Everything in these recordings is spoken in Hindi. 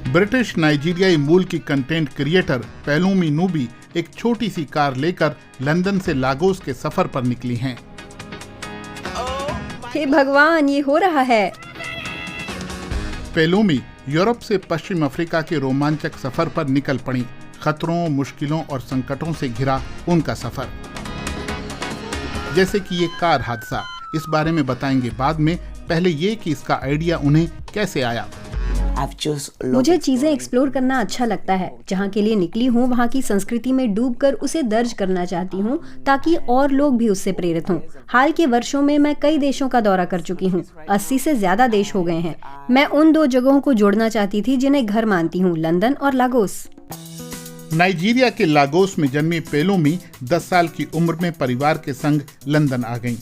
ब्रिटिश नाइजीरियाई मूल की कंटेंट क्रिएटर पेलूमी नूबी एक छोटी सी कार लेकर लंदन से लागोस के सफर पर निकली हैं। हे भगवान, ये हो रहा है। पेलूमी यूरोप से पश्चिम अफ्रीका के रोमांचक सफर पर निकल पड़ी। खतरों, मुश्किलों और संकटों से घिरा उनका सफर, जैसे कि ये कार हादसा। इस बारे में बताएंगे बाद में। पहले ये कि इसका आइडिया उन्हें कैसे आया। मुझे चीजें एक्सप्लोर करना अच्छा लगता है। जहाँ के लिए निकली हूँ वहाँ की संस्कृति में डूबकर उसे दर्ज करना चाहती हूँ ताकि और लोग भी उससे प्रेरित हों। हाल के वर्षों में मैं कई देशों का दौरा कर चुकी हूँ। 80 से ज्यादा देश हो गए हैं। मैं उन दो जगहों को जोड़ना चाहती थी जिन्हें घर मानती हूँ, लंदन और लागोस। नाइजीरिया के लागोस में जन्मी पेलूमी 10 साल की उम्र में परिवार के संग लंदन आ गईं।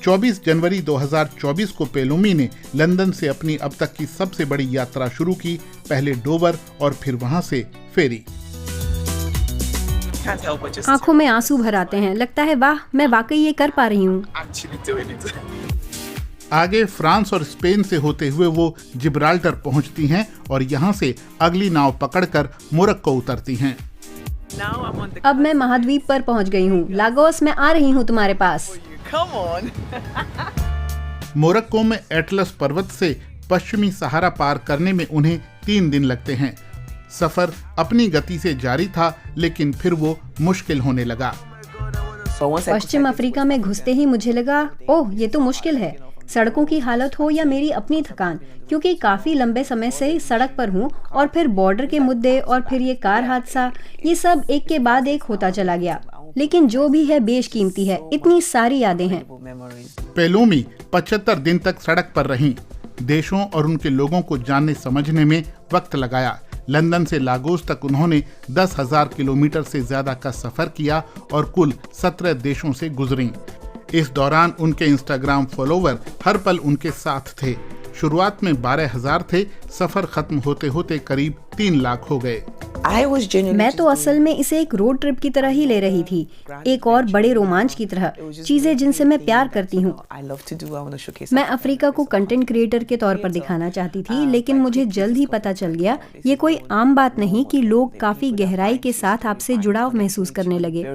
24 जनवरी 2024 को पेलूमी ने लंदन से अपनी अब तक की सबसे बड़ी यात्रा शुरू की। पहले डोवर और फिर वहां से फेरी। आंखों में आंसू भर आते हैं। लगता है वाह, मैं वाकई ये कर पा रही हूँ। आगे फ्रांस और स्पेन से होते हुए वो जिब्राल्टर पहुंचती हैं और यहाँ से अगली नाव पकड़कर मोरक्को उतरती हैं। अब मैं महाद्वीप पर पहुंच गई हूँ। लागोस, मैं आ रही हूँ तुम्हारे पास। मोरक्को में एटलस पर्वत से पश्चिमी सहारा पार करने में उन्हें 3 दिन लगते हैं। सफर अपनी गति से जारी था, लेकिन फिर वो मुश्किल होने लगा। पश्चिम अफ्रीका में घुसते ही मुझे लगा, ओह ये तो मुश्किल है। सड़कों की हालत हो या मेरी अपनी थकान, क्योंकि काफी लंबे समय से सड़क पर हूँ और फिर बॉर्डर के मुद्दे और फिर ये कार हादसा, ये सब एक के बाद एक होता चला गया। लेकिन जो भी है बेशकीमती है। इतनी सारी यादें हैं। पेलूमी 75 दिन तक सड़क पर रहीं। देशों और उनके लोगों को जानने समझने में वक्त लगाया। लंदन से लागोस तक उन्होंने 10,000 किलोमीटर से ज्यादा का सफर किया और कुल 17 देशों से गुजरी। इस दौरान उनके इंस्टाग्राम फॉलोवर हर पल उनके साथ थे। शुरुआत में 12,000 थे। सफर खत्म होते होते करीब 3 लाख हो गए। मैं तो असल में इसे एक रोड ट्रिप की तरह ही ले रही थी, एक और बड़े रोमांच की तरह। चीजें जिनसे मैं प्यार करती हूँ। मैं अफ्रीका को कंटेंट क्रिएटर के तौर पर दिखाना चाहती थी, लेकिन मुझे जल्द ही पता चल गया ये कोई आम बात नहीं कि लोग काफी गहराई के साथ आपसे जुड़ाव महसूस करने लगे।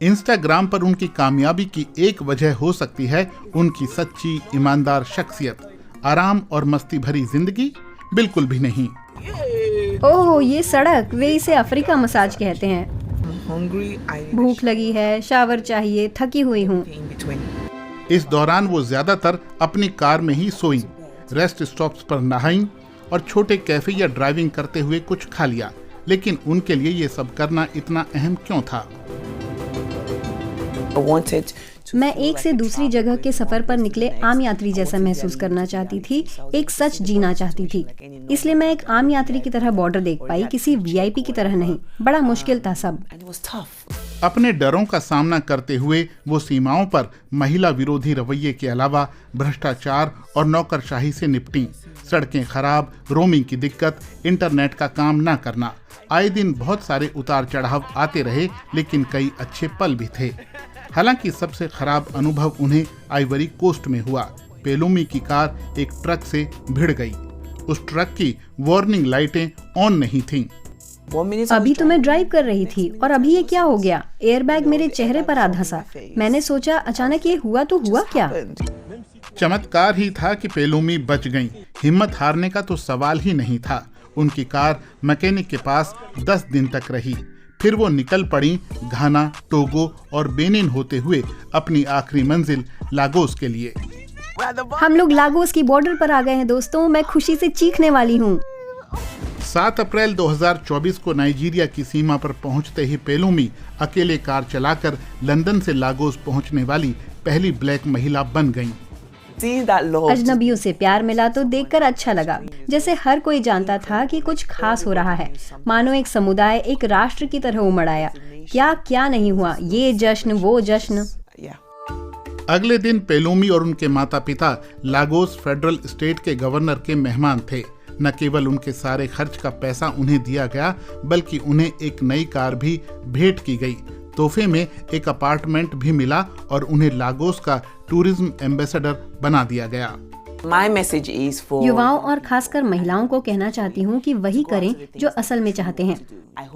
इंस्टाग्राम पर उनकी कामयाबी की एक वजह हो सकती है उनकी सच्ची, ईमानदार शख्सियत। आराम और मस्ती भरी जिंदगी बिल्कुल भी नहीं। ओह, ये सड़क, वे इसे अफ्रीका मसाज कहते हैं। भूख लगी है, शावर चाहिए, थकी हुई हूँ। इस दौरान वो ज्यादातर अपनी कार में ही सोईं, रेस्ट स्टॉप्स पर नहाईं और छोटे कैफे या ड्राइविंग करते हुए कुछ खा लिया। लेकिन उनके लिए ये सब करना इतना अहम क्यों था? मैं एक से दूसरी जगह के सफर पर निकले आम यात्री जैसा महसूस करना चाहती थी, एक सच जीना चाहती थी। इसलिए मैं एक आम यात्री की तरह बॉर्डर देख पाई, किसी वीआईपी की तरह नहीं। बड़ा मुश्किल था सब। अपने डरों का सामना करते हुए वो सीमाओं पर महिला विरोधी रवैये के अलावा भ्रष्टाचार और नौकरशाही से निपटी। सड़कें खराब, रोमिंग की दिक्कत, इंटरनेट का काम ना करना। आए दिन बहुत सारे उतार चढ़ाव आते रहे, लेकिन कई अच्छे पल भी थे। हालांकि सबसे खराब अनुभव उन्हें आइवरी कोस्ट में हुआ। पेलूमी की कार एक ट्रक से भिड़ गई। उस ट्रक की वार्निंग लाइटें ऑन नहीं थीं। अभी तो मैं ड्राइव कर रही थी और अभी ये क्या हो गया? एयरबैग मेरे चेहरे पर आ धंसा। मैंने सोचा अचानक ये हुआ तो हुआ क्या? चमत्कार ही था कि पेलूमी बच गईं। हिम्मत हारने का तो सवाल ही नहीं था। उनकी कार मैकेनिक के पास 10 दिन तक रही। फिर वो निकल पड़ी घाना, टोगो और बेनिन होते हुए अपनी आखिरी मंजिल लागोस के लिए। हम लोग लागोस की बॉर्डर पर आ गए हैं दोस्तों। मैं खुशी से चीखने वाली हूँ। 7 अप्रैल 2024 को नाइजीरिया की सीमा पर पहुंचते ही पेलूमी अकेले कार चलाकर लंदन से लागोस पहुंचने वाली पहली ब्लैक महिला बन गईं। अजनबियों से प्यार मिला तो देखकर अच्छा लगा। जैसे हर कोई जानता था कि कुछ खास हो रहा है। मानो एक समुदाय, एक राष्ट्र की तरह उमड़ आया। क्या क्या नहीं हुआ, ये जश्न वो जश्न। अगले दिन पेलूमी और उनके माता पिता लागोस फेडरल स्टेट के गवर्नर के मेहमान थे। न केवल उनके सारे खर्च का पैसा उन्हें दिया गया, बल्कि उन्हें एक नई कार भी भेंट की गई। तोहफे में एक अपार्टमेंट भी मिला और उन्हें लागोस का टूरिज्म एम्बेसडर बना दिया गया। युवाओं और खासकर महिलाओं को कहना चाहती हूँ कि वही करें जो असल में चाहते हैं।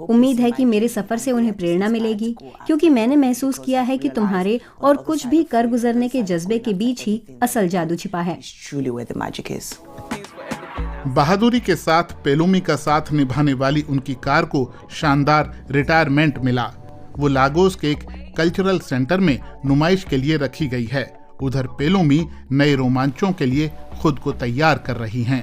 उम्मीद है कि मेरे सफर से उन्हें प्रेरणा मिलेगी, क्योंकि मैंने महसूस किया है कि तुम्हारे और कुछ भी कर गुजरने के जज्बे के बीच ही असल जादू छिपा है। बहादुरी के साथ पेलोमी का साथ निभाने वाली उनकी कार को शानदार रिटायरमेंट मिला। वो लागोस के एक कल्चरल सेंटर में नुमाइश के लिए रखी गई है। उधर पेलोमी नए रोमांचों के लिए खुद को तैयार कर रही हैं।